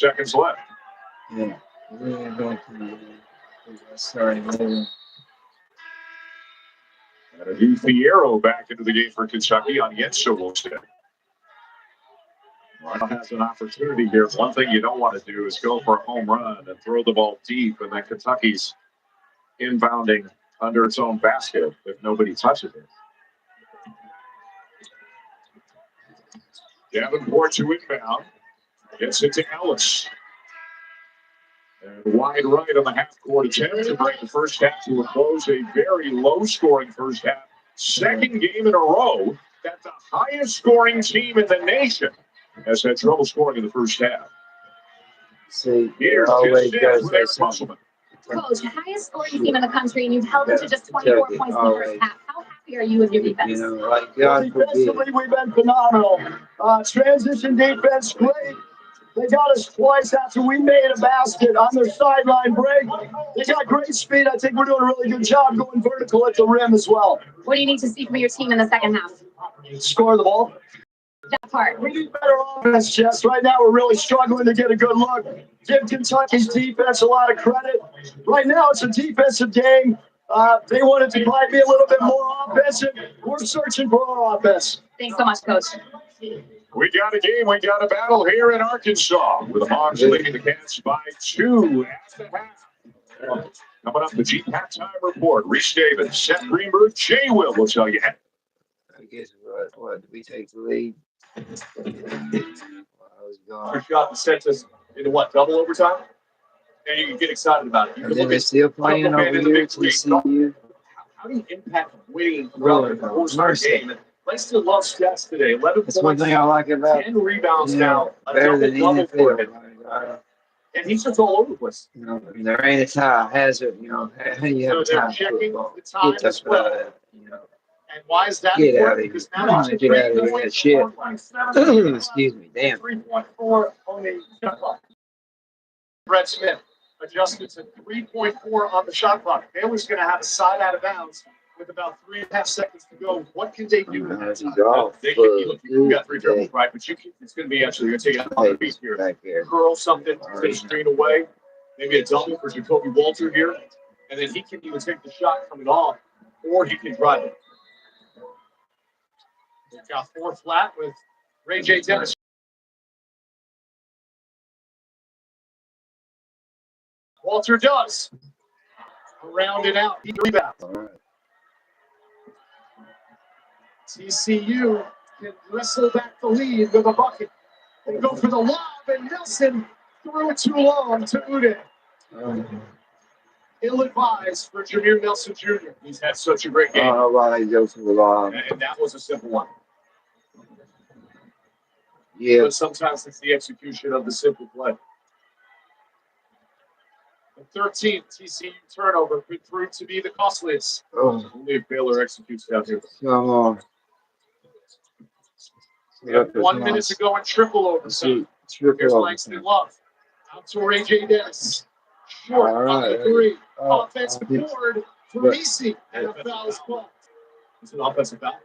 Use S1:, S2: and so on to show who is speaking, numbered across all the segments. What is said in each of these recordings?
S1: seconds left.
S2: Yeah. Sorry, man.
S1: And Fierro back into the game for Kentucky on Yensa will stay. Rhino has an opportunity here. One thing you don't want to do is go for a home run and throw the ball deep, and then Kentucky's inbounding under its own basket if nobody touches it. Davenport to inbound. Gets it to Ellis. And wide right on the half-court attempt to bring the first half to a close. A very low-scoring first half. Second game in a row that the highest-scoring team in the nation has had trouble scoring in the first half.
S2: See,
S1: Here's
S2: always
S1: Eric
S2: goes
S1: Musselman.
S3: Coach, the highest scoring team in the country, and you've held them to just 24 points in the first half. How happy are you with your defense?
S2: You know, like God
S4: Defensively, we've been phenomenal. Transition defense, great. They got us twice after we made a basket on their sideline break. They got great speed. I think we're doing a really good job going vertical at the rim as well.
S3: What do you need to see from your team in the second half?
S4: Score the ball.
S3: That part.
S4: We need better offense, Jess. Right now, we're really struggling to get a good look. Give Kentucky's defense a lot of credit. Right now, it's a defensive game. They wanted to probably be a little bit more offensive. We're searching for our offense.
S3: Thanks so much, Coach.
S1: We got a game. We got a battle here in Arkansas with the Hawks leading the Cats by 2 at the half. Coming up, the Jeep halftime report. Reese Davis, Seth Greenberg, Jay will tell you.
S2: I guess what we take the lead. I was gone.
S5: Our shot sent us into what, double overtime? And you can get excited about it. You
S2: And
S5: can
S2: then
S5: look
S2: they're
S5: at
S2: still playing over
S5: in the
S2: here
S5: big
S2: to
S5: league.
S2: TCU.
S5: How do you impact winning throughout the course of the game? And Place still loves stats today. 11
S2: That's one
S5: points,
S2: thing I like about
S5: 10 rebounds now, a
S2: better than
S5: double for him.
S2: NFL.
S5: And he's just all over the place.
S2: You know, there ain't a tie hazard. You know, how you have
S5: So
S2: a
S5: they're
S2: tie
S5: checking
S2: football.
S5: the time
S2: Get
S5: as
S2: the
S5: well.
S2: you know,
S5: And why is that
S2: get out of
S5: important?
S2: here.
S5: Because
S2: Come
S5: now
S2: on,
S5: it's
S2: get out of here. That shit.
S5: 3.7.
S2: Excuse me. Damn.
S5: 3.4 on the shot clock. Brett Smith adjusted to 3.4 on the shot clock. Baylor's going to have a side out of bounds with about 3.5 seconds to go. What can they do? They can, look, you got 3 dribbles, right? But it's going to be actually, you're going to take it on the beat here. Curl something, take screen away. Maybe a double for Jacoby Walter here. And then he can either take the shot coming off or he can drive it. They've got 4 flat with Ray J. Dennis. Walter does. Around and out. He rebounds. TCU can wrestle back the lead with a bucket. They go for the lob, and Nelson threw it too long to Uday. Ill-advised for Jameer Nelson Jr. He's had such a great game.
S2: I don't know why they go for the lob.
S5: And that was a simple one.
S2: Yeah.
S5: But sometimes it's the execution of the simple play. The 13th TCU turnover could prove to be the costliest. Only if Baylor executes down here.
S2: Come on.
S5: We have 1 minute to go in triple overtime. Here's Langston Love. Out to Ray J. Dennis. Short on the 3. Offensive board for Misi. And a foul is called. It's an offensive foul.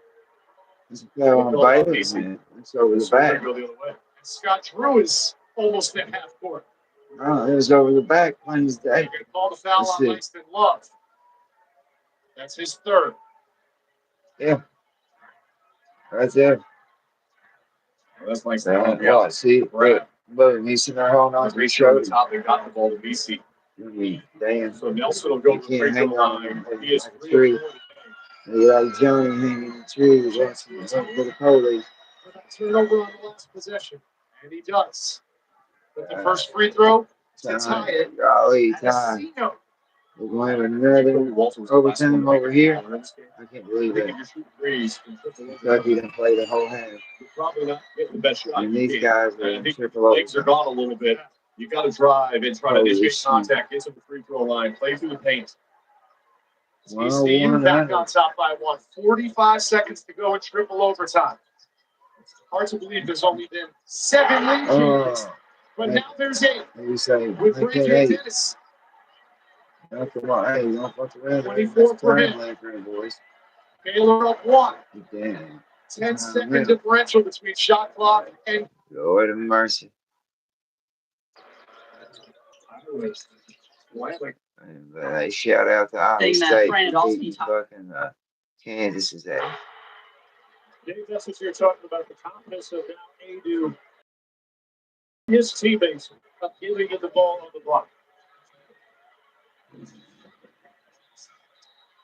S2: It's a foul on Baylor. It's over the back.
S5: Go the other way. And Scott Drew is almost at half court.
S2: Oh, it was over the back. Plain as
S5: They're
S2: day.
S5: going to call the foul on Langston Love. That's his 3rd.
S2: Yeah. Right there.
S1: Well, that's Langston Love.
S2: See, but he's in there holding on to the shoulder.
S1: Top, they got the ball to BC.
S2: Damn.
S1: So Nelson will go to the free throw line. He is 3.
S2: Yeah, like Johnny hanging in the trees. That's for the police.
S5: Turnover on the last possession. And he does. But the first free throw to tie it.
S2: Golly, tie. We're going to have another overtime over here. I can't believe that. Kentucky didn't play the whole half.
S1: Probably not getting the best shot.
S2: And these guys are in triple
S1: legs are
S2: overtime.
S1: gone a little bit. You got to drive and try to initiate contact, get to the free throw line, play through the paint. TCU back on top by 1. 45 seconds to go in triple overtime. Hard to believe there's only been 7 lead changes, but now there's 8.
S2: You say,
S5: With Ray J. Dennis.
S2: Come on, hey, you don't fuck around.
S5: 24 for him.
S2: Boys.
S5: Baylor up 1.
S2: Damn.
S5: 10-second differential between shot clock and
S2: Lord of mercy. And shout out to Iowa State for beating fucking Kansas's ass.
S5: Dave, that's what you're talking about, the confidence of now Adu, his teammates, of giving him the ball on the block.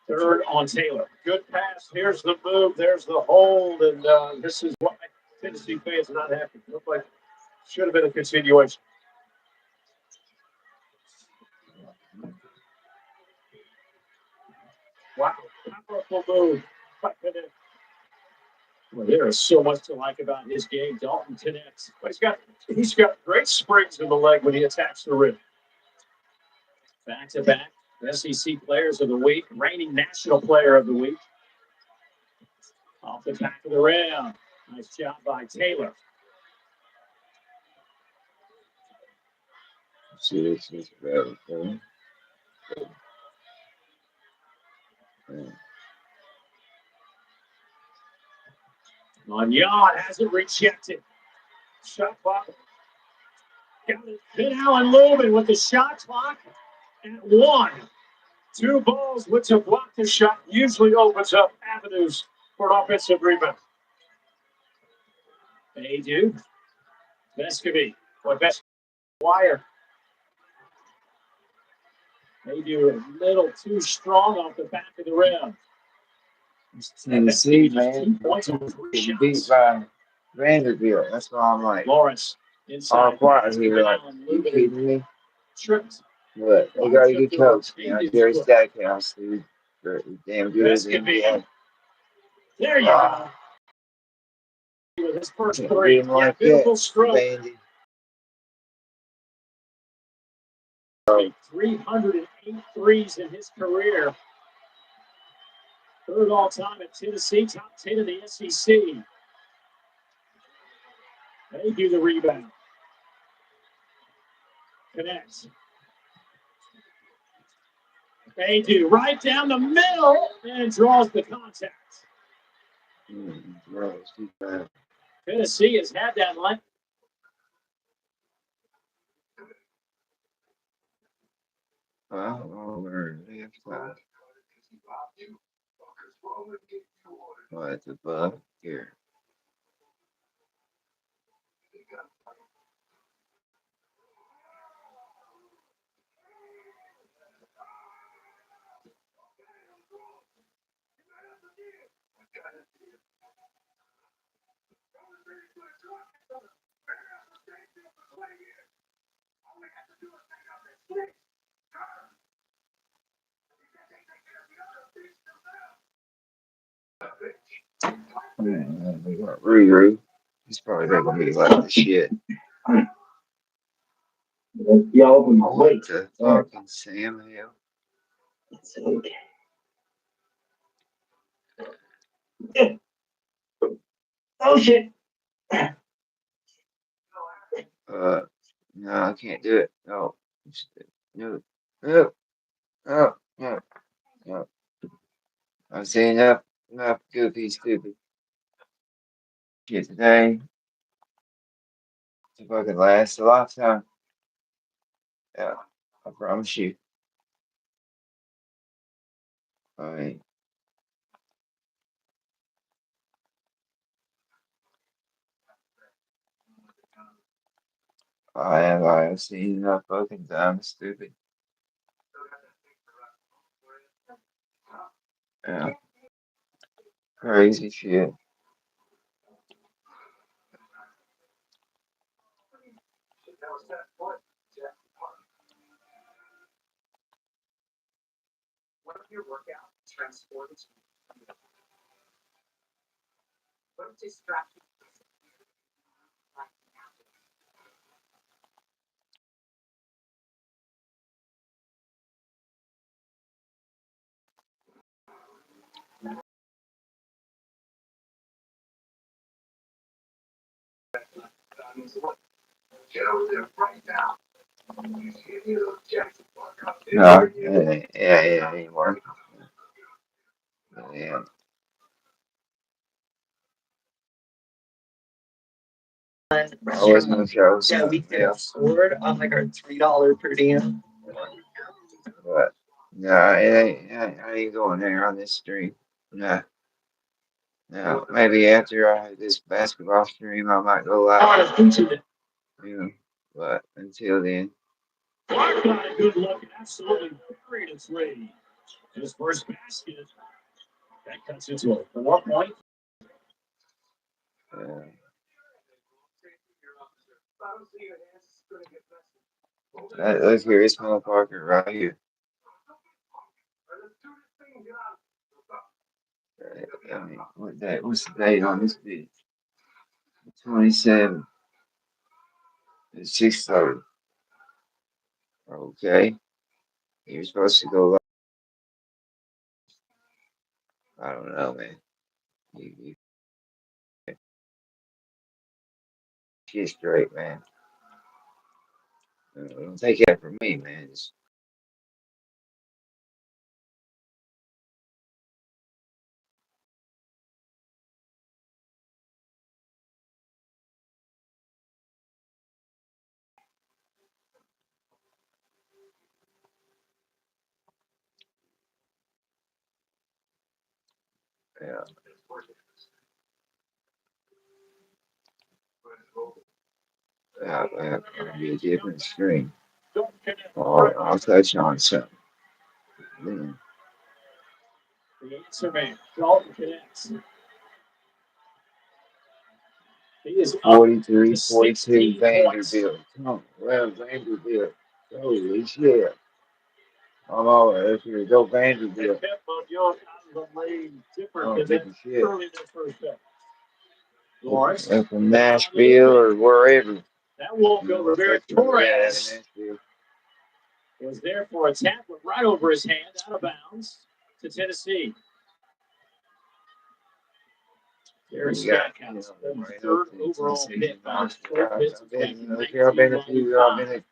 S5: Third on Taylor. Good pass. Here's the move. There's the hold. And this is what Tennessee fans are not happy. Looked like should have been a continuation. Wow. Powerful move. Well, there is so much to like about his game. Dalton connects. But he's got great springs in the leg when he attacks the rim. Back-to-back SEC Players of the Week, reigning National Player of the Week. Off the back of the rim. Nice job by Taylor.
S2: See, this is better.
S5: Magnan has it rejected. Shot clock. Got it. Hit Alan Lubin with the shot clock at 1. 2 balls, which have blocked the shot, usually opens up avenues for an offensive rebound. Adu. Vescovi. Or Vescovi. Wire. Adu a little too strong off the back of the rim.
S2: It's Tennessee, man. Getting beat by Vanderbilt. That's why I'm like,
S5: Lawrence
S2: all
S5: inside.
S2: quiet here. Like, you kidding me?
S5: Tripped.
S2: But they got a good coach. You know, Jerry Stackhouse, dude. Damn good as NBA.
S5: There you go. With his first
S2: Can't
S5: three.
S2: beat him like
S5: Beautiful
S2: that,
S5: stroke.
S2: Vandy.
S5: 308 threes in his career. Third all time at Tennessee, top 10 in the SEC. They do the rebound. Connects. They do right down the middle and draws the contact. Tennessee has had that length.
S2: It's above here. We got Ruru. He's probably not gonna be like this shit.
S4: Y'all open my way.
S2: What the fucking Sam Hill?
S4: It's okay. Oh shit.
S2: No, I can't do it. No. No. No. No. No. No. I've seen enough goofy stupid shit today to fucking last a lifetime. Yeah, I promise you. I have seen enough fucking time stupid. Yeah. Crazy shit.
S1: What if your workout transports you? What if distraction? Right now.
S2: No, yeah, anymore. Yeah. was gonna show
S6: Yeah, we
S2: something
S6: could
S2: else,
S6: afford on like our $3 per diem.
S2: but no, I ain't going there on this stream. No, no. Maybe after I have this basketball stream, I might go live. You know, but until then,
S1: Clark got a good look. Absolutely buried his range. His first basket. That cuts into a 4-point.
S2: uh, look here, it's motherfucker right here. I mean, what's the date on this bitch? 27. It's 6:30. Okay. You're supposed to go live. I don't know, man. You get straight, man. Don't take it from me, man. Yeah, it'll be a different stream. I'll touch on something. Then
S1: The answer man, Dalton connects. He is up
S2: 43,
S1: to
S2: 42,
S1: 16 points.
S2: Vanderbilt. Come on, well, Vanderbilt. Holy shit. I'm all right. Let's hear it. Go Vanderbilt.
S1: Young out of the lane, different
S2: Oh,
S1: than
S2: take
S1: that
S2: a shit.
S1: early in the first half. Lawrence.
S2: And from Nashville or wherever.
S1: That won't go to Barrett Torres.
S2: Nashville.
S1: Was there for a tap, went right over his hand, out of bounds to Tennessee. Derek Stackhouse, third overall pick by his
S2: I've been to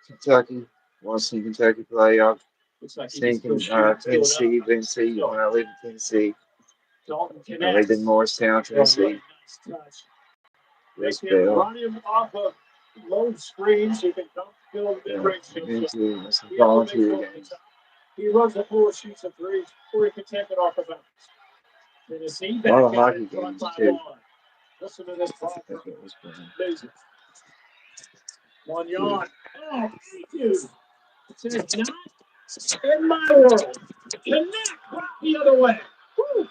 S2: Kentucky. Want to see Kentucky play. I've seen Tennessee, when I lived in Tennessee. I lived in Morristown, Tennessee.
S1: Run him off of low screen so you can come fill the mid-range.
S2: Into some volunteer games.
S1: He runs the floor, shoots a three, or he can take it off the bounce. Tennessee
S2: A lot of
S1: back
S2: hockey
S1: in front
S2: games
S1: by
S2: too.
S1: one. Listen to this ball.
S2: That's what was playing.
S1: Amazing. One yard. Oh, thank you. It says not in my world. Connect right the other way. Woo.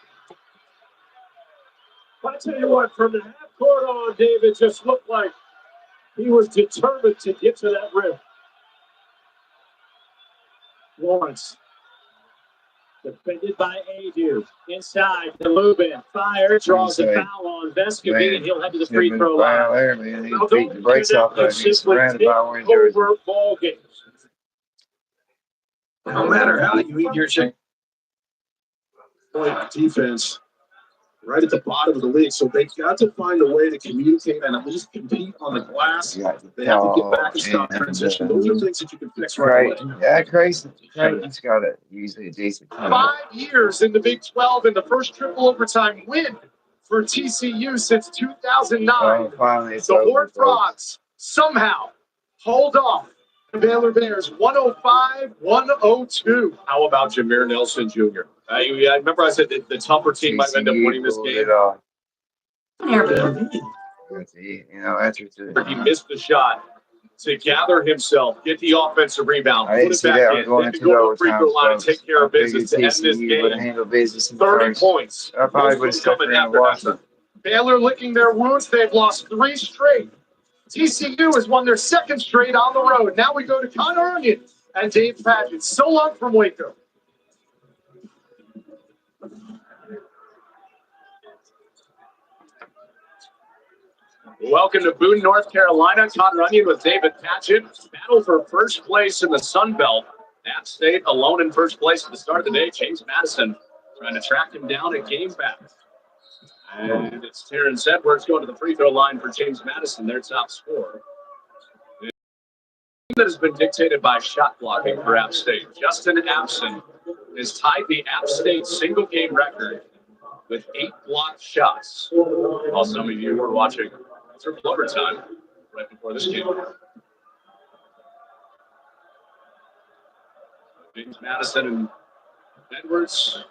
S1: I tell you what, from the half court on, David just looked like he was determined to get to that rim. Lawrence. Defended by Adu. Inside to Lubin. Fire. Draws a foul on Vescovi, and he'll head to the free throw line.
S2: There, man. He beat the brakes off of him. He's surrounded by orange jerseys.
S1: Over ball games.
S4: No matter how you eat your chicken. Defense right at the bottom of the league, so they've got to find a way to communicate and at least compete on the glass. They have to get back and stop transition. Those are things that you can fix right away.
S2: Yeah, Creighton's got usually a decent time.
S5: 5 years in the Big 12 and the first triple overtime win for TCU since 2009.
S2: Finally,
S5: The Horned Frogs somehow hold off the Baylor Bears 105-102. How about Jameer Nelson Jr.? I remember I said that the tougher team might end up winning this game.
S2: After
S5: He missed the shot to gather himself, get the offensive rebound,
S2: I
S5: put
S2: didn't
S5: it
S2: see
S5: back
S2: that
S5: in,
S2: one going
S5: then
S2: into
S5: go to the free
S2: overtime.
S5: throw line and take care of business to end this
S2: would
S5: game.
S2: handle business in
S5: 30
S2: first.
S5: points.
S2: I probably would have stuck
S5: Coming
S2: around
S5: after
S2: and watched
S5: that.
S2: it.
S5: Baylor licking their wounds. They've lost 3 straight. TCU has won their 2nd straight on the road. Now we go to Connor Onion and Dave Paget. So long from Waco. Welcome to Boone, North Carolina. Connor Onion with David Paget. Battle for first place in the Sun Belt. App State alone in first place at the start of the day. James Madison trying to track him down at game back. And it's Terrence Edwards going to the free throw line for James Madison, their top scorer. That has been dictated by shot blocking for App State. Justin Appson has tied the App State single game record with 8 blocked shots. While some of you were watching triple overtime.
S1: right before this game. James Madison and Edwards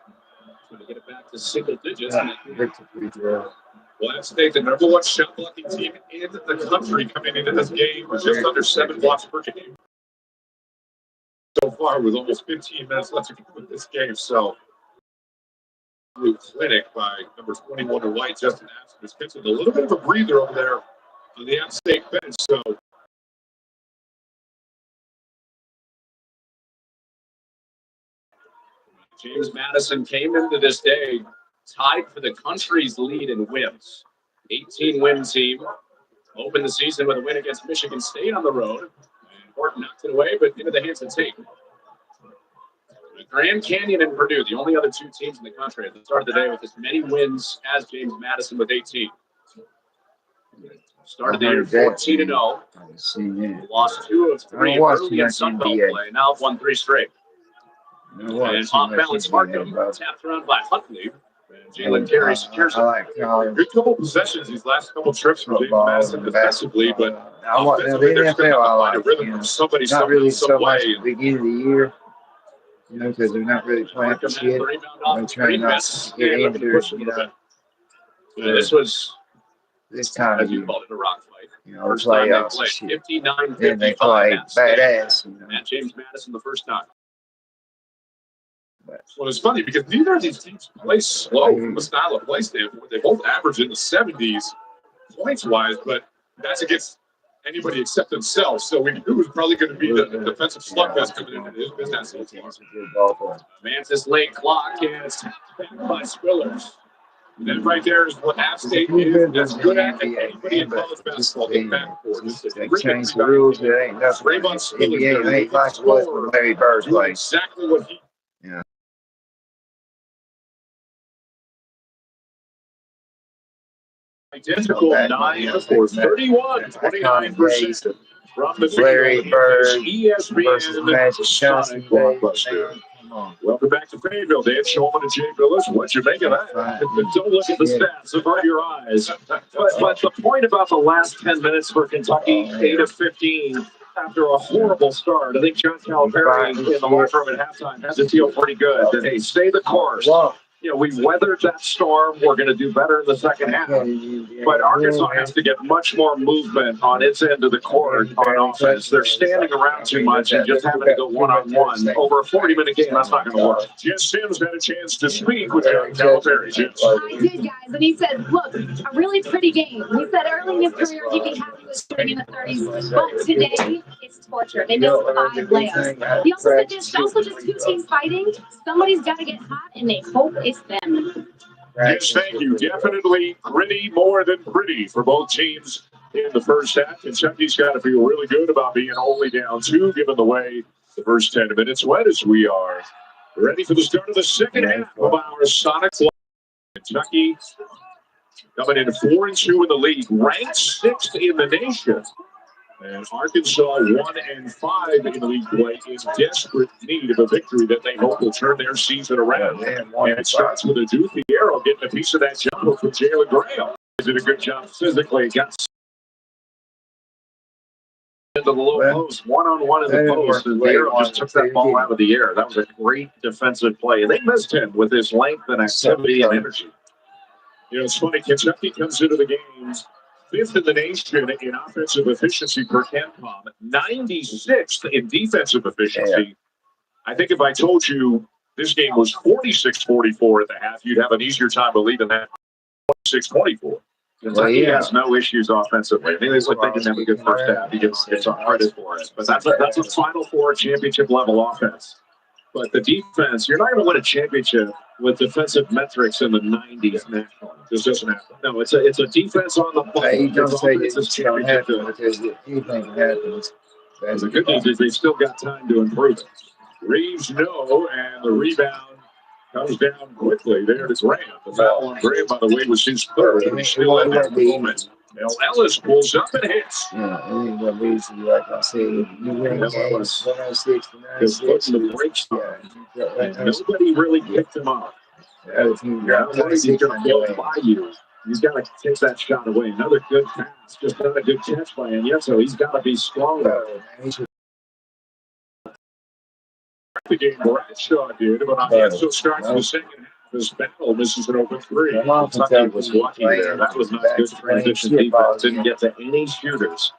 S1: trying to get it back to single digits. Ohio State, the number one shot blocking team in the country coming into this game, was just under 7 blocks per game. So far, with almost 15 minutes left to complete this game. So, clinic by number 21 to White, Justin Addison is pitching a little bit of a breather over there on the App State bench. So, James Madison came into this day tied for the country's lead in wins. 18-win team. Opened the season with a win against Michigan State on the road. And Horton knocked it away, but into the hands of Tate. Grand Canyon and Purdue, the only other 2 teams in the country at the start of the day with as many wins as James Madison with 18. Started the year 14-0. Lost 2 of 3 early in Sun Belt play. Now won 3 straight. And off-balance Markham tapped around by Huntley. And Jalen Carey secures a good couple possessions these last couple trips from James Madison defensively, but offensively, there's going to find a rhythm from somebody,
S2: not really so
S1: some
S2: much
S1: way.
S2: at the beginning of the year, you know, because they're not really playing for shit. They're trying not to get injured, you know.
S1: This was,
S2: this time
S1: as
S2: of
S1: you
S2: year,
S1: called it, a rock fight.
S2: you know,
S1: First time they
S2: playoffs
S1: played
S2: and shit.
S1: 59-55
S2: Then they play
S1: at State.
S2: badass, you know.
S1: And James Madison the first time. Well, it's funny because neither of these teams play slow from a style of play standpoint. They both average in the 70s points-wise, but that's against anybody except themselves. So we knew it was probably going to be the defensive slugfest coming into his business. Mantis late clock, and it's back by Spillers. And then right there is what App State is as good at anybody in college basketball. They
S2: changed the rules. It ain't nothing. NBA ain't like what Larry Bird plays.
S1: Exactly what he.
S2: Yeah.
S1: Identical 9 for 31, 29% from the
S2: Larry Bird
S1: ESPN
S2: versus Magic Johnson.
S1: Blockbuster. Welcome back to Fayetteville. Dan Shulman and Jay Billis. What you make of that? Don't look at the stats. Avert your eyes. But the point about the last 10 minutes for Kentucky, 8 of 15 after a horrible start. I think John Calipari in the locker room at halftime has to feel pretty good that, hey, stay the course. You know, we weathered that storm. We're going to do better in the second half. But Arkansas has to get much more movement on its end of the court on offense. They're standing around too much and just having to go one-on-one. Over a 40-minute game, that's not going to work. Jess Sims had a chance to speak with John Calipari.
S3: I did, guys. And he said, look, a really pretty game. He said early in his career, he'd be happy with shooting in the 30s. But today, it's torture. They missed 5 layups. He also said there's also just 2 teams fighting. Somebody's got to get hot, and they hope it's them.
S1: Yes, thank you. Definitely gritty more than pretty for both teams in the first half. Kentucky's got to feel really good about being only down 2, given the way the first 10 minutes went, as we are ready for the start of the second half of our Sonic Fly. Kentucky coming in 4-2 in the league, ranked 6th in the nation. And Arkansas 1-5 in the league play is desperate need of a victory that they hope will turn their season around. And it starts with a Duke Arrow getting a piece of that jumper from Jalen Graham. Did a good job physically. Got into the low post, one-on-one in the post, and Arrow just took that ball out of the air. That was a great defensive play. And they missed him with his length and activity and energy. You know, it's funny. Kentucky comes into the games 5th in the nation in offensive efficiency per KenPom, 96th in defensive efficiency. I think if I told you this game was 46-44 at the half, you'd have an easier time believing that 26-24. Kentucky has no issues offensively. I mean, it's like they didn't have a good first half. He gets some credit for it. But that's a Final Four championship level offense. But the defense, you're not going to win a championship with defensive metrics in the 90s nationally. This doesn't happen. No, it's a defense on the ball.
S2: You don't say it's going to happen because anything happens.
S1: And the good news is they still got time to improve it. Reeves, no, and the rebound comes down quickly. There it is, Graham. The foul on Graham, by the way, was his 3rd. And he's still in that moment. Now Ellis pulls up and hits.
S2: Yeah, it ain't going to be easy, like I said. You win games 106 to 96.
S1: The breaks and nobody really picked him up.
S2: He's
S1: He's going to go by you. He's got to take that shot away. Another good pass, just not a good catch by Nieto. He's got to be stronger. The game Bradshaw did, but Nieto starts the second half. This battle misses an open three. Kentucky was lucky there. That was not good transition defense. Didn't get to any shooters.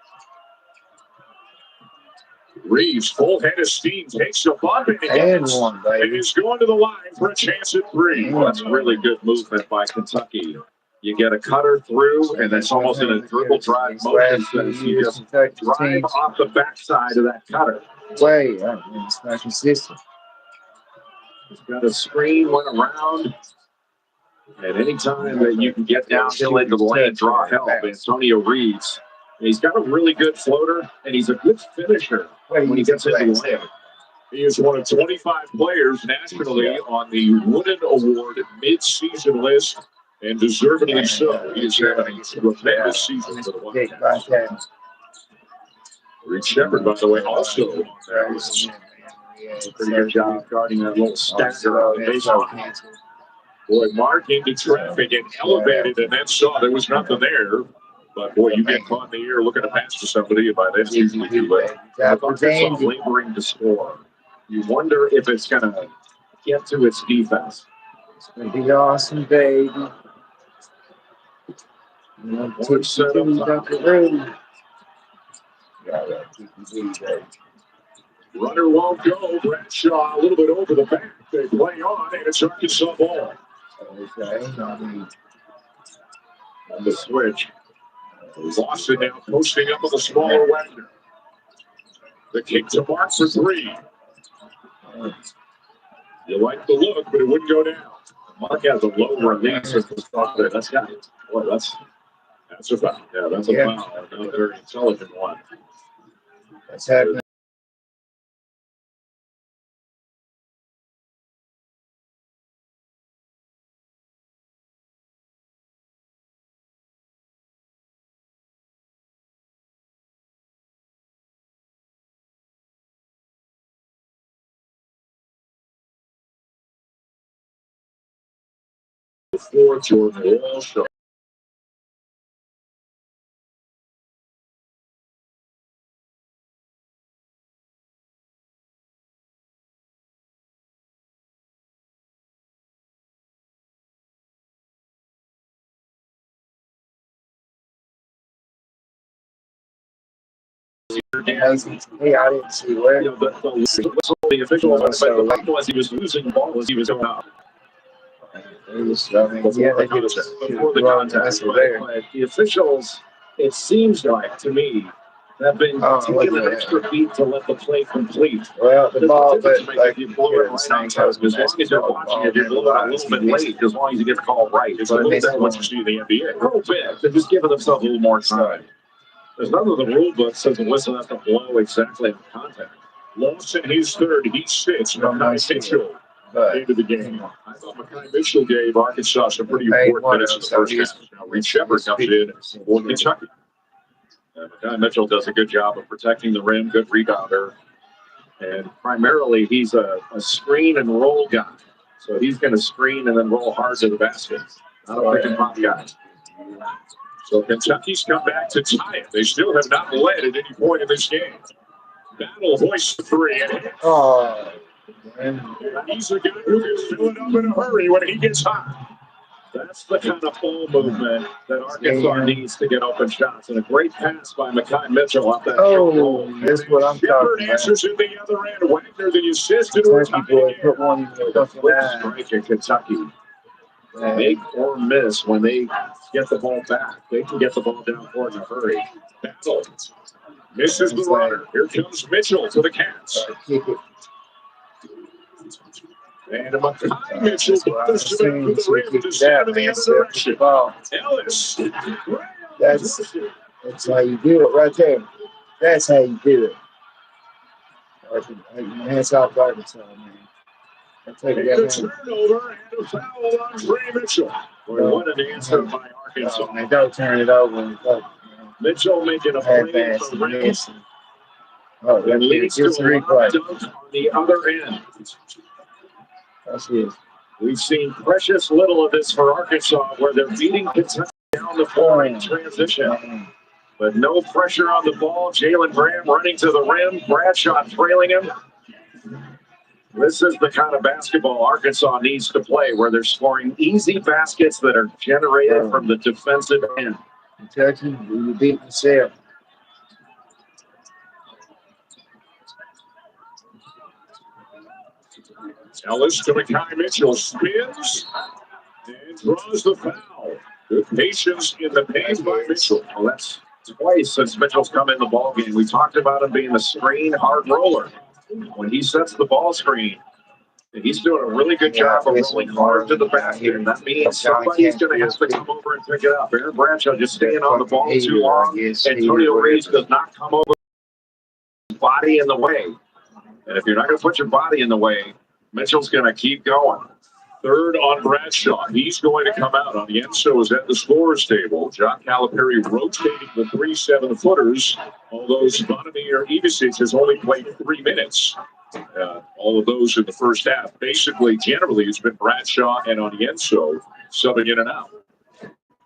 S1: Reeves, full head of steam, takes the bump and
S2: one, baby.
S1: And he's going to the line for a chance at three. Well, that's really good movement by Kentucky. You get a cutter through, and it's almost in a dribble drive motion. So you just drive off the backside of that cutter.
S2: Wait, it's not consistent.
S1: He's got a screen, went around. And anytime that you can get downhill into the lane, draw help. Antonio Reeves. He's got a really good floater, and he's a good finisher when he gets into the lane. He is one of 25 players nationally on the Wooden Award mid-season list, and deservedly so. He is having a tremendous season for the Wildcats. Reed Sheppard, by the way, also pretty good job guarding that little stacker on the baseline. Boy, Mark into traffic and elevated, and then saw there was nothing there. But boy, you get caught in the air looking to pass to somebody, and by then it's usually too late. Arkansas laboring to score. You wonder if it's going to get to its defense.
S2: It's going to be awesome, baby.
S1: Runner won't go. Bradshaw a little bit over the back. They play on, and it's Arkansas ball. On the switch. Lawson now posting up with a smaller Wagner. The kick to Mark for three. You like the look, but it wouldn't go down. Mark has a low release. That's got it. Boy, that's a foul. Yeah, that's a foul. Another very intelligent one.
S2: That's happening.
S1: For Jordan Walsh.
S2: Hey, I didn't see where.
S1: The official was he was losing the ball as he was going up.
S2: Before
S1: the contest. But the officials, it seems like to me, have been taking an extra beat to let the play complete.
S2: Well, the ball, but
S1: like you blow it right on time. As long as you're watching it, you blow it a little bit late. As long as you get the call right, it's a little bit what you see in the NBA. A little bit. They're just giving themselves a little more time. There's none of the rule book says the whistle has to blow exactly in contact. Lawson, he's third. He sits. Mitchell into the game. I thought Makai Mitchell gave Arkansas some pretty important minutes in the first half. Now Reed Sheppard comes in for Kentucky. Makai Mitchell does a good job of protecting the rim, good rebounder. And primarily, he's a screen and roll guy. So he's going to screen and then roll hard to the basket. Not a pick and pop guy. So Kentucky's come back to tie it. They still have not led at any point in this game. Battle hoist the three. He's a guy who can fill it up in a hurry when he gets hot. That's the kind of ball movement that Arkansas needs to get open shots. And a great pass by Makai Mitchell off that roll.
S2: That's what I'm talking about.
S1: Answers in the other end. Wagner, the assist, and we're tying it
S2: put one in the
S1: strike in Kentucky. Make or miss when they get the ball back. They can get the ball down court in a hurry. Battle. Misses the runner. Here comes Mitchell to the Cats. And Makai Mitchell pushes it to the rim to send in the other direction. Ellis.
S2: That's how you do it right there. That's how you do it. Hands off Arkansas, man.
S1: It's a turnover and a foul on Trey Mitchell. What an answer by Arkansas.
S2: Man, don't turn it over.
S1: Mitchell making a play for the rim.
S2: That
S1: leads to a dunk on the other end.
S2: That's it.
S1: We've seen precious little of this for Arkansas, where they're beating Kentucky down the floor in transition. But no pressure on the ball. Jalen Graham running to the rim. Bradshaw trailing him. This is the kind of basketball Arkansas needs to play, where they're scoring easy baskets that are generated from the defensive end.
S2: Kentucky, you beat yourself.
S1: Ellis to Makai Mitchell, spins and draws the foul. Good patience in the paint by Mitchell. Well, that's twice since Mitchell's come in the ballgame. We talked about him being the screen hard roller. When he sets the ball screen, he's doing a really good job of rolling hard to the basket, and that means somebody's going to have to come over and pick it up. Aaron Bradshaw just staying on the ball too long. Antonio Reeves does not come over, body in the way. And if you're not going to put your body in the way, Mitchell's going to keep going. Third on Bradshaw. He's going to come out. Onienso is at the scorer's table. John Calipari rotating the 3 7-footers, although Zvonimir Ivicic has only played 3 minutes. All of those in the first half. Basically, generally, it's been Bradshaw and Onienso subbing in and out.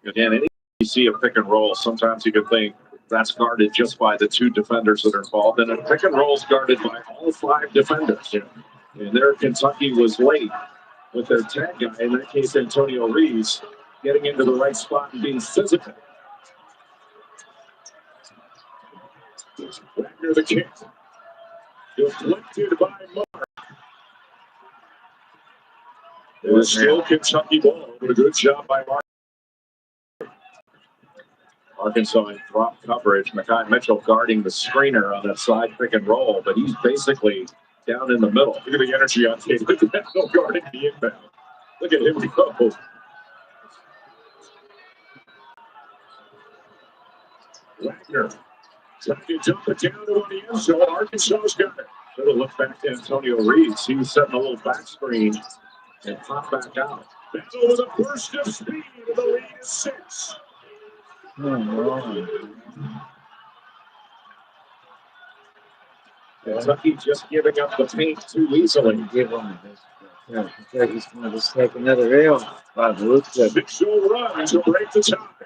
S1: Again, anytime you see a pick and roll, sometimes you can think that's guarded just by the 2 defenders that are involved. And a pick and roll is guarded by all 5 defenders. And there, Kentucky was late with their tag guy, in that case, Antonio Reeves, getting into the right spot and being physical. Wagner the kick. Deflected by Mark. It was still Kentucky ball, but a good job by Mark. Arkansas in drop coverage. Makai Mitchell guarding the screener on that side pick and roll, but he's basically down in the middle. Look at the energy on Tate. Look at that guarding the inbound. Look at him go. Wagner. Trying to jump it down to the end zone. Arkansas's got it. Little look back to Antonio Reeves. He was setting a little back screen and pop back out. That's over the burst of speed. The lead is 6. Kentucky just giving up the paint too easily.
S2: Kentucky's going to just take another L by the looks of it.
S1: Mitchell runs to break the top.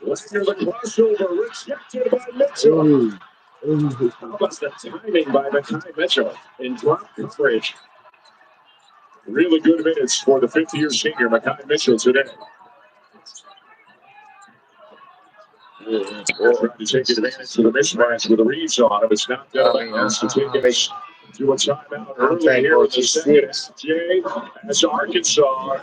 S1: Wagner the crossover rejected by Mitchell. How about the timing by Makai Mitchell in drop coverage? Really good minutes for the 5th-year senior Makai Mitchell today. Trying to take advantage of the mismatch with the Reeves on him. It's not done. Has to take it to a timeout early here in the second. Jay, as Arkansas,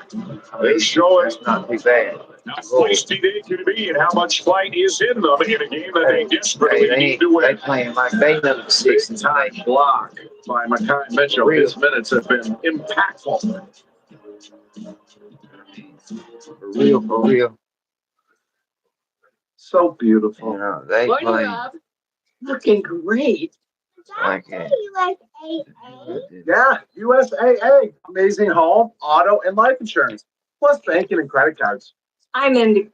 S1: they're showing
S2: Not too bad.
S1: how feisty they can be and how much fight is in them in a game that they desperately need to
S2: They
S1: win.
S2: playing like they know 6 and
S1: Time block by Makai Mitchell. His minutes have been impactful.
S2: For real.
S6: So beautiful.
S2: You know, they play
S6: Looking great.
S2: like it.
S5: Yeah, USAA. Amazing home, auto, and life insurance. Plus banking and credit cards.
S7: I'm in.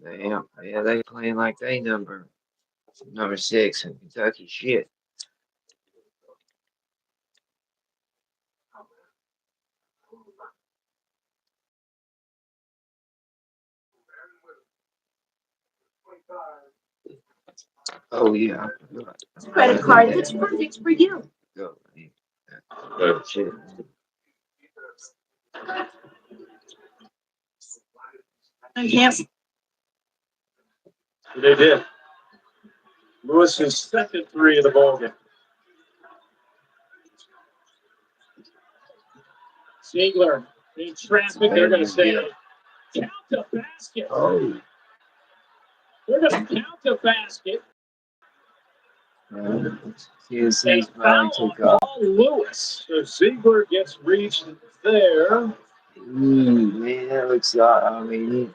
S2: Yeah, they playing like they number 6 in Kentucky. Shit. Oh yeah.
S7: Credit card that's perfect for you.
S2: Go. Shit.
S7: Yes.
S1: They did. Lewis's second 3 of the ballgame. Ziegler in traffic. They're going to say, count the basket.
S2: Oh.
S1: They're going to count the basket.
S2: TNC's finally took off.
S1: Lewis. So Ziegler gets reached there.
S2: Man, that looks like, I mean,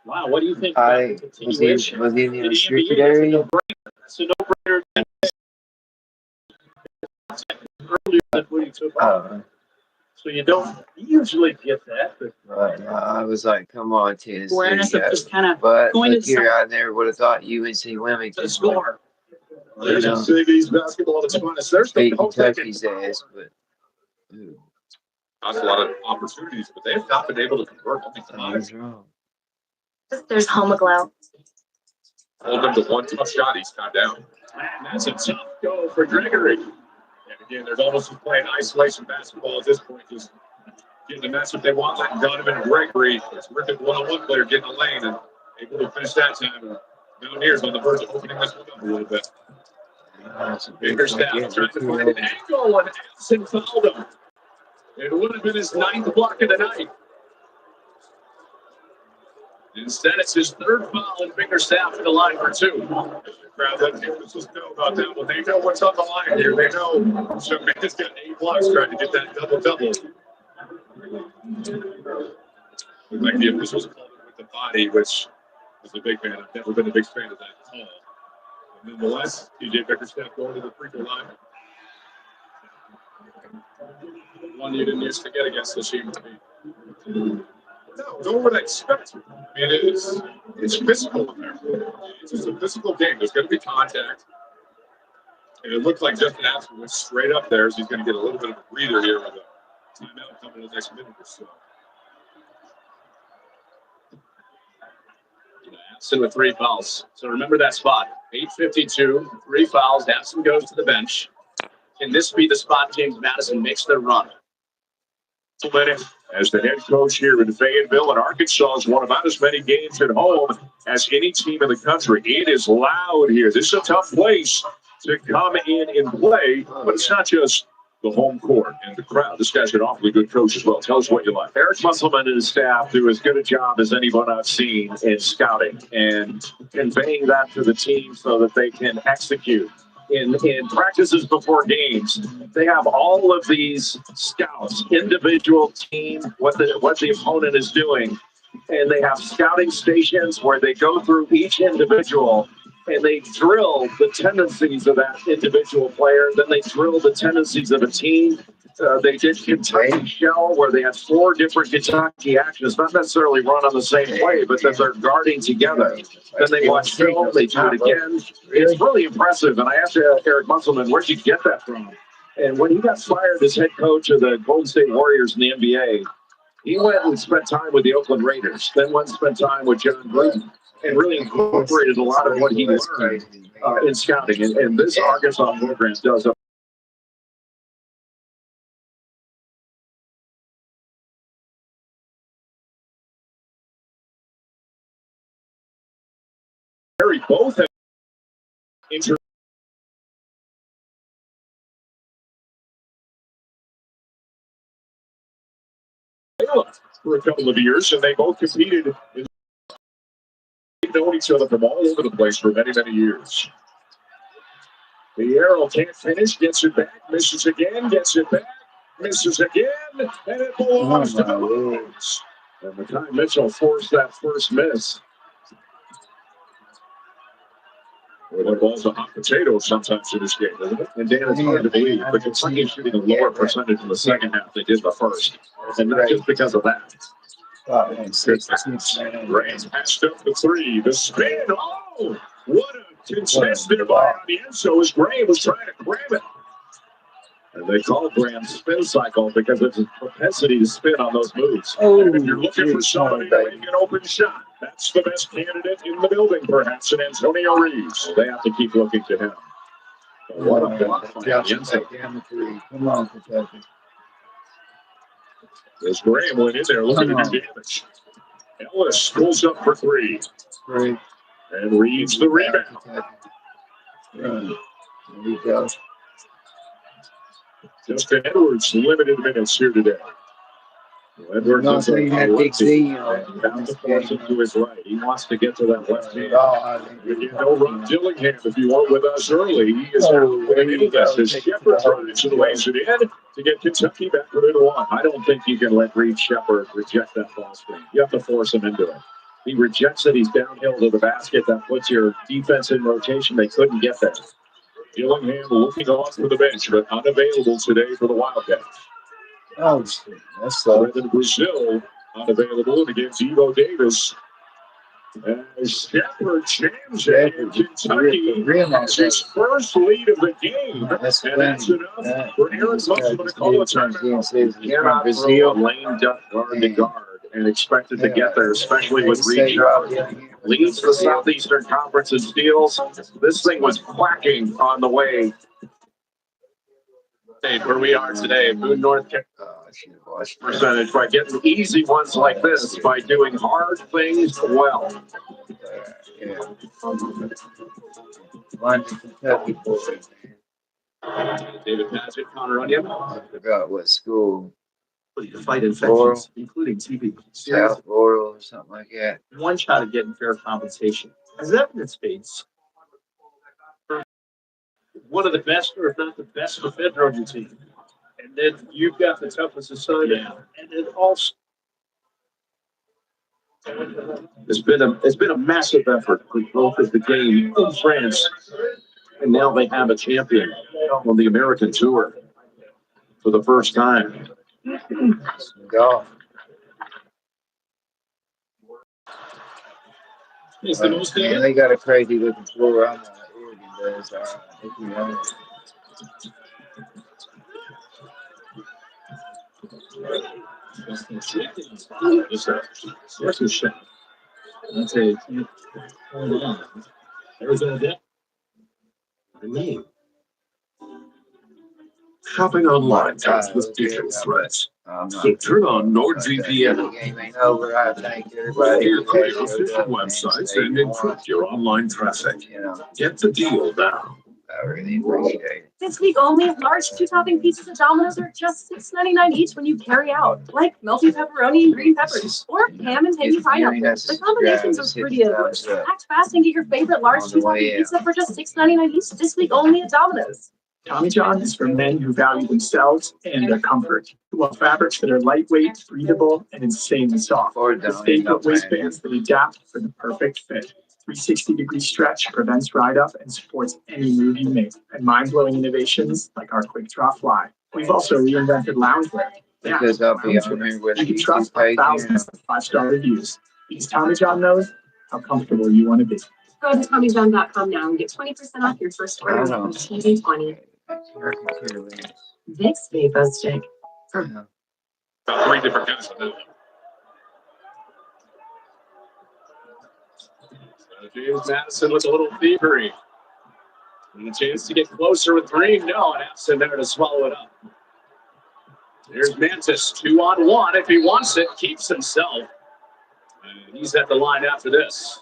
S1: Wow, what do you think about the continuation?
S2: was he in the
S1: In the
S2: restricted
S1: NBA,
S2: area?
S1: It's a no-brainer. Earlier than what he took off. So you don't usually get that. But
S2: Right. I was like, come on, Tennessee.
S7: Awareness of just kind of
S2: But
S7: going
S2: look
S7: to
S2: here, I never would have thought UNC Wilmington
S7: the score.
S1: there's a Big East basketball that's fun. There's the
S2: beat
S1: whole thing.
S2: Kentucky's ass, but
S1: Lost a lot of opportunities, but they have not been able to convert. Only
S2: Time's
S1: five.
S2: wrong.
S3: There's Homoglow.
S1: Hold them to one tough shot each time down. And that's a tough go for Gregory. And again, there's almost just playing isolation basketball at this point. Just getting the matchup they want. Letting Donovan and Gregory, it's terrific one-on-one player, getting the lane and able to finish that time. Mountaineers on the verge of opening this one up a little bit. Bickerstaff trying to find an angle, and Allison fouled him. It would have been his 9th block of the night. Instead, it's his 3rd foul, and Bickerstaff in the line for 2. The crowd doesn't even know about that, but they know what's on the line here. They know Shaman's got 8 blocks trying to get that double-double. Like the officials called it with the body, which is a big fan. I've never been a big fan of that call. And nonetheless, TJ Bickerstaff going to the free throw line. One you didn't used to get against this team. No, no one expects. I mean, it's physical in there. It's just a physical game. There's going to be contact. And it looked like Justin Addison went straight up there, so he's going to get a little bit of a breather here with a timeout coming in the next minute or so. Addison with 3 fouls. So remember that spot. 8:52, 3 fouls. Addison goes to the bench. Can this be the spot James Madison makes their run? As the head coach here in Fayetteville, and Arkansas has won about as many games at home as any team in the country. It is loud here. This is a tough place to come in and play, but it's not just the home court and the crowd. This guy's an awfully good coach as well. Tell us what you like. Eric Musselman and his staff do as good a job as anyone I've seen in scouting and conveying that to the team so that they can execute. In practices before games, they have all of these scouts, individual team, what the opponent is doing, and they have scouting stations where they go through each individual and they drill the tendencies of that individual player. Then they drill the tendencies of a team. They did Kentucky Shell, where they had 4 different Kentucky actions, not necessarily run on the same play, but that they're guarding together. Then they watch film, they do it again. It's really impressive. And I asked Eric Musselman, where'd you get that from? And when he got fired as head coach of the Golden State Warriors in the NBA, he went and spent time with the Oakland Raiders, then went and spent time with John Gruden, and really incorporated a lot of what he learned in scouting. And this Arkansas program does a both have injured for a couple of years, and they both competed in knowing each other from all over the place for many, many years. The arrow can't finish, gets it back, misses again, gets it back, misses again, and it belongs to the Wolves. And Makai Mitchell forced that first miss. Well, the ball's a hot potato sometimes in this game, isn't it? And Dan, it's hard to believe, but Kentucky shooting a lower percentage in the second half than they did the first. And not just because of that. Grant's passed up the 3. The spin. Oh, what a contested by Anienzo as Graham was trying to grab it. And they call Graham's spin cycle because of his propensity to spin on those moves. And if you're looking for somebody to make an open shot, that's the best candidate in the building, perhaps, in Antonio Reeves. They have to keep looking to him. What a block by Anienzo.
S2: Come on, Kentucky.
S1: As Graham went in there looking to do damage. Ellis pulls up for 3.
S2: Great.
S1: And Reeves the rebound.
S2: There we go.
S1: Justin Edwards, limited minutes here today. Edwards
S2: No,
S1: is
S2: so you have Big Z on
S1: down to force him to his right. He wants to get to that left hand.
S2: Oh,
S1: You know, Ron Dillingham, if you weren't with us early, he is winning this as Shepard drives and lays it in to get Kentucky back within 1. I don't think you can let Reed Shepard reject that ball screen. You have to force him into it. He rejects it. He's downhill to the basket. That puts your defense in rotation. They couldn't get there. Dillingham looking off for the bench, but unavailable today for the Wildcats.
S2: oh, that's slow.
S1: Brendan Brazil unavailable, and again, Devo Davis
S5: Shepard jams it, and Kentucky has his first lead of the game.
S2: That's
S5: And that's enough for Aaron Musselman to call a timeout. Cannot throw a lame duck guard to guard and expected to get there, especially with Reed Sharp. Leads the Southeastern Conference in steals. This thing was quacking on the way. Where we are today, Boone North percentage by getting easy ones like this by doing hard things well.
S2: Yeah. One Kentucky boy.
S5: David Paget, Connor Onion.
S2: I forgot what school.
S8: To fight infections, including TB.
S2: South Laurel or something like that.
S8: One shot at getting fair compensation. As evidence fades.
S5: One of the best, or if not the best, defender on your team. And then you've got the toughest assignment. Yeah. And then also, it's been a massive effort for both of the game in France. And now they have a champion on the American Tour for the first time.
S2: Golf.
S5: Yeah,
S2: they got a crazy looking floor on Oregon does. If you know.
S5: That's a Arizona Debt. The name. Shopping online comes with digital threats. So turn on NordVPN.
S2: The game ain't over. I thank everybody.
S5: Your official websites and encrypt your online traffic.
S2: You know,
S5: Get the deal now.
S2: I really appreciate it.
S3: This week only, large 2-topping pizzas at Domino's are just $6.99 each when you carry out, like melty pepperoni and green peppers, or ham and tangy pineapple. The combinations are pretty endless. Act fast and get your favorite large 2-topping pizza for just $6.99 each this week only at Domino's.
S9: Tommy John is for men who value themselves and their comfort, who want fabrics that are lightweight, breathable, and insanely soft. With stay-put waistbands that adapt for the perfect fit. 360-degree stretch prevents ride-up and supports any move you make. And mind-blowing innovations like our Quick Draw Fly. We've also reinvented loungewear.
S2: Because I'll be on there with
S9: you can trust by thousands of 5-star reviews. Because Tommy John knows how comfortable you want to be.
S3: Go to TommyJohn.com now and get 20% off your first order from TV20. Vicks Vapor Stick.
S5: About 3 different kinds of that. James Madison with a little thievery. And a chance to get closer with Green. No, and Epson there to swallow it up. There's Mantis, 2-on-1. If he wants it, keeps himself. And he's at the line after this.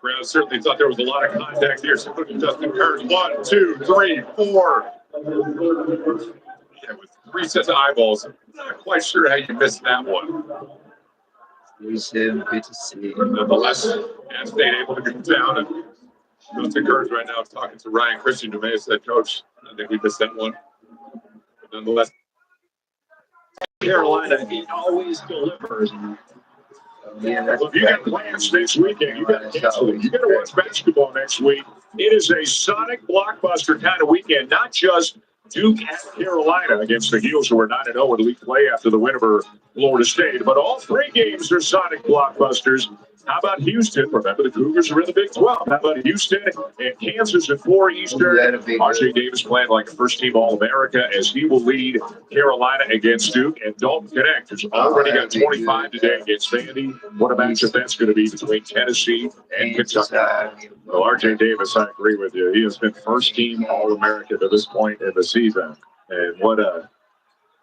S5: Crowd certainly thought there was a lot of contact here. So Justin Kerr's 1, 2, 3, 4. Yeah, with 3 sets of eyeballs. I'm not quite sure how you missed that one.
S2: Good to see.
S5: Nonetheless, Penn State able to get down. And Justin Kerr's right now talking to Ryan Christian, who may have said, Coach, I think we missed that one. But nonetheless, Carolina, he always delivers.
S2: Yeah,
S5: Well, if you got plans this weekend, you got to cancel it. You got to watch basketball next week. It is a sonic blockbuster kind of weekend, not just Duke at Carolina against the Heels, who are 9-0 in league play after the win over Florida State. But all 3 games are sonic blockbusters. How about Houston? Remember, the Cougars are in the Big 12. How about Houston and Kansas at 4 Eastern? R.J. Davis playing like a first-team All-America as he will lead Carolina against Duke. And Dalton Connect has already got 25 today against Vandy. What a matchup that's going to be between Tennessee and Kentucky. Well, R.J. Davis, I agree with you. He has been first-team All-America to this point in the season. And what a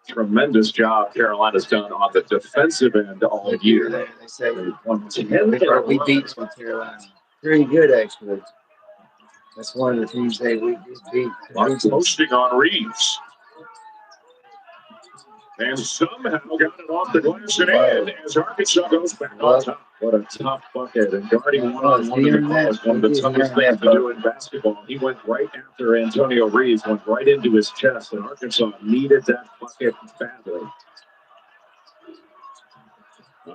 S5: tremendous job Carolina's done on the defensive end all year.
S2: They say we beat Carolina. Pretty good, actually. That's one of the teams we just beat.
S5: Posting on Reeves. And somehow got it off the glass and in as Arkansas goes back on top. What a tough bucket. And guarding one-on-one in the ball is one of the toughest things to do in basketball. He went right after Antonio Reeves, went right into his chest, and Arkansas needed that bucket badly.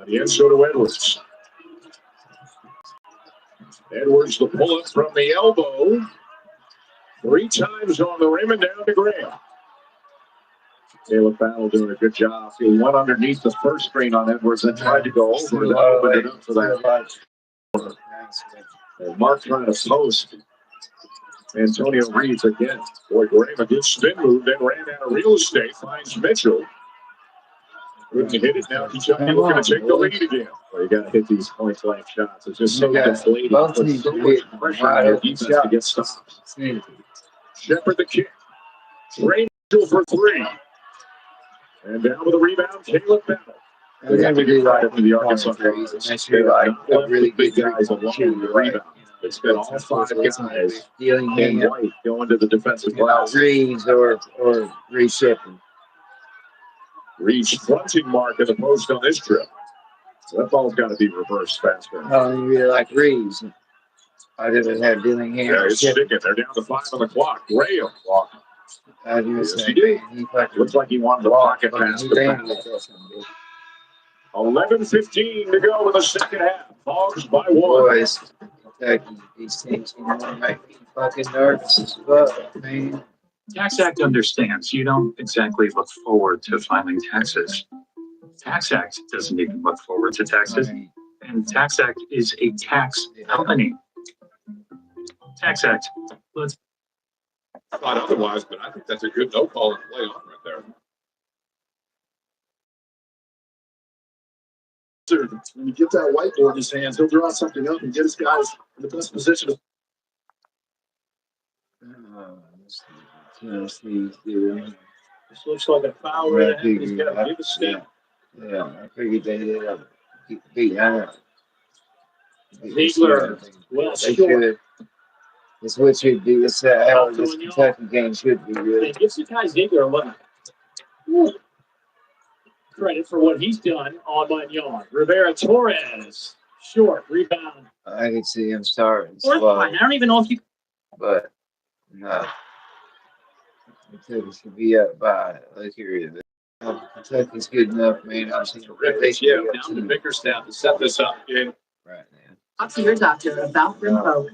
S5: The end so to Edwards. Edwards the pull-up from the elbow. 3 times on the rim and down to Graham. Caleb Battle doing a good job. He went underneath the first screen on Edwards and tried to go over. That opened it up for that. And Mark trying to post. Antonio Reeves again. Boy, Graham, a good spin move, then ran out of real estate. Finds Mitchell. Couldn't hit it. Now Kentucky looking to take the lead again. Well, you got to hit these point blank shots. It's just so deflating. Puts so much pressure on your defense to get stopped. Shepard the kick. Ray Mitchell for three. And down with the rebound, Caleb Battle.
S2: I never do like
S5: the Arkansas
S2: threes unless you're like a really
S5: big
S2: good
S5: guys along the rebound. It's been all five guys
S2: dealing
S5: and
S2: with
S5: White going to the defensive glass.
S2: Reeves or reshipping.
S5: Reeves fronting Mark in the post on this trip. So that ball's got to be reversed faster.
S2: Oh, you really like Reeves. I didn't have Dillingham.
S5: Yeah, he's sticking. They're down to 5 on the clock. Graham. Yes, he did. Looks like he wanted the pocket pass. 11:15 to go in the second half. Hogs by 1.
S2: Boys, these teams make me fucking nervous as fuck, man.
S8: Tax Act understands you don't exactly look forward to filing taxes. Tax Act doesn't even look forward to taxes. And Tax Act is a tax company. Tax Act, let's.
S1: Thought otherwise, but I think that's a good no call and play on right there.
S5: When you get that whiteboard in his hands, he'll draw something up and get his guys in the best position.
S2: This
S5: looks like a foul right ahead. He's got to give a step.
S2: Yeah, I figured they did beat out.
S5: Ziegler, well,
S2: they should. It's what should do. This Kentucky game should be good.
S5: And give Ty Ziegler a little credit for what he's done on Magnon. Rivera Torres, short rebound.
S2: I could see him starting
S7: slow. I don't even know if you.
S2: But no, Kentucky should be up by. Look here, Kentucky's good enough, man. I'm seeing
S1: terrific. Yeah, down to Bickerstaff to set this up again.
S2: Right now.
S7: Talk to your doctor about Rimbo.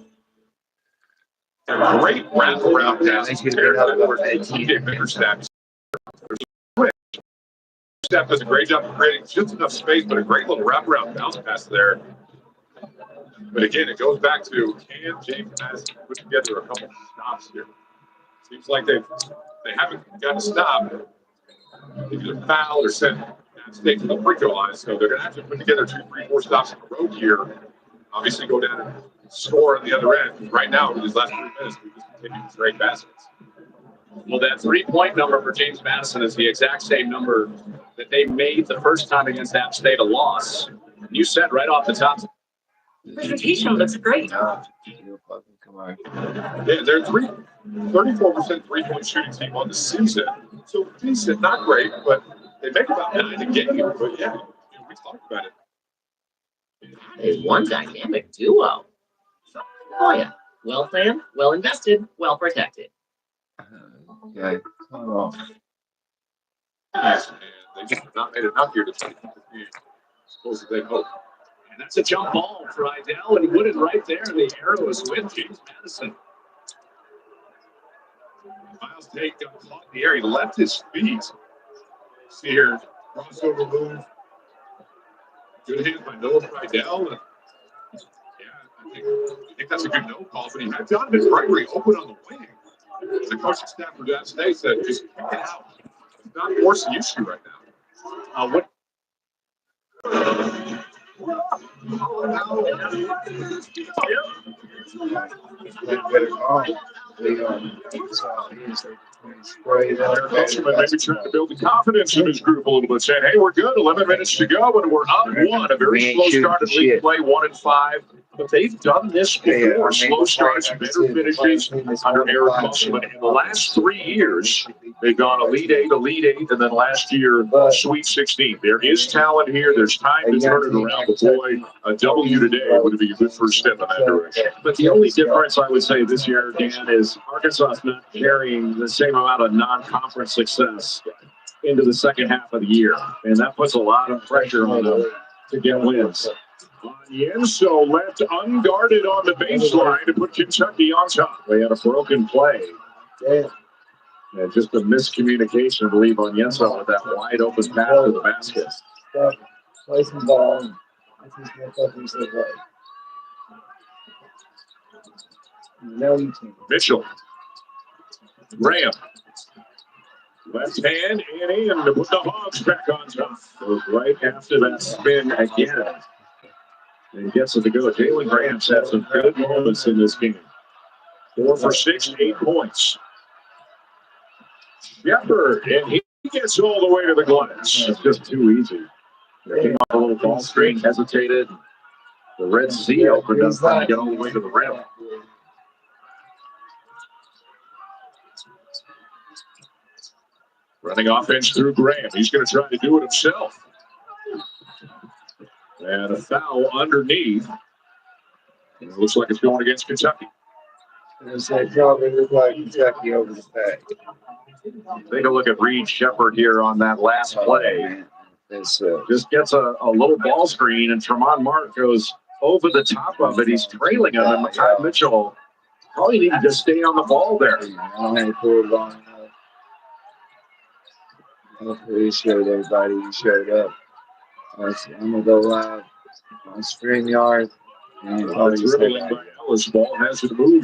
S1: A great wraparound pass. TJ Bickerstaff. Bickerstaff does a great job of creating just enough space, but a great little wraparound bounce pass there. But again, it goes back to can James Madison put together a couple of stops here. Seems like they haven't got a stop. They either foul or send Penn State to the free throw line, so they're going to have to put together 2, 3, 4 stops in a row here. Obviously, go down and score on the other end. Right now, in these last 3 minutes, we just continue to trade baskets.
S10: Well, that 3-point number for James Madison is the exact same number that they made the first time against App State, a loss. You said right off the top.
S7: Presentation looks great.
S1: Yeah, they're 34% 3-point shooting team on the season. So decent, not great, but they make about 9 a game. But yeah, we talked about it.
S6: That is one dynamic duo. Oh yeah, well planned, well invested, well protected.
S2: Okay, come on.
S1: And they just have not made enough here to keep the game. Suppose that they hope.
S10: And that's a jump ball for Idell, and he put it right there. The arrow is with James Madison.
S1: Miles Tate got caught in the air. He left his feet. See here, crossover move. Good hit by Noah Idell. I think that's a good no call, but he had Donovan Gregory open on the wing. The coaching staff for Penn State said, just kick it out. It's not forcing the issue right now.
S10: What?
S1: Coachman maybe trying to build the confidence in his group a little bit, saying, hey, we're good, 11 minutes to go, and we're up 1. A very slow start in league play, 1-5. But they've done this before, slow starts, better finishes under Eric Musselman. In the last 3 years, they've gone Elite 8, and then last year, Sweet 16. There is talent here. There's time to turn it around. But boy, a W today would be a good first step in that direction.
S5: But the only difference I would say this year, Dan, is Arkansas is not carrying the same amount of non-conference success into the second half of the year. And that puts a lot of pressure on them to get wins. Yenso left unguarded on the baseline to put Kentucky on top. They had a broken play.
S10: And just a miscommunication, I believe, on Yenso with that wide open pass to the basket.
S2: Play some ball. No, you can't.
S10: Mitchell. Graham. Left hand and in to put the Hogs back on top. Goes right after that spin again. And gets it to go. Jalen Graham's had some good moments in this game. 4 for 6, 8 points. Shepard, and he gets all the way to the glass. It's just too easy. There came off a little ball screen, hesitated. The Red Sea opened up trying to get all the way to the rim. Running offense through Graham. He's going to try to do it himself. And a foul underneath. And it looks like it's going against Kentucky.
S2: It probably looked like Kentucky over the back.
S10: Take a look at Reed Shepard here on that last play. Just gets a little ball screen, and Tremont Mark goes over the top of it. He's trailing him, and Makai Mitchell probably needed to stay on the ball there.
S2: Hopefully he showed everybody he showed up. I'm going to go live on StreamYard. And
S10: Dribbling by Ellis. Ball has to move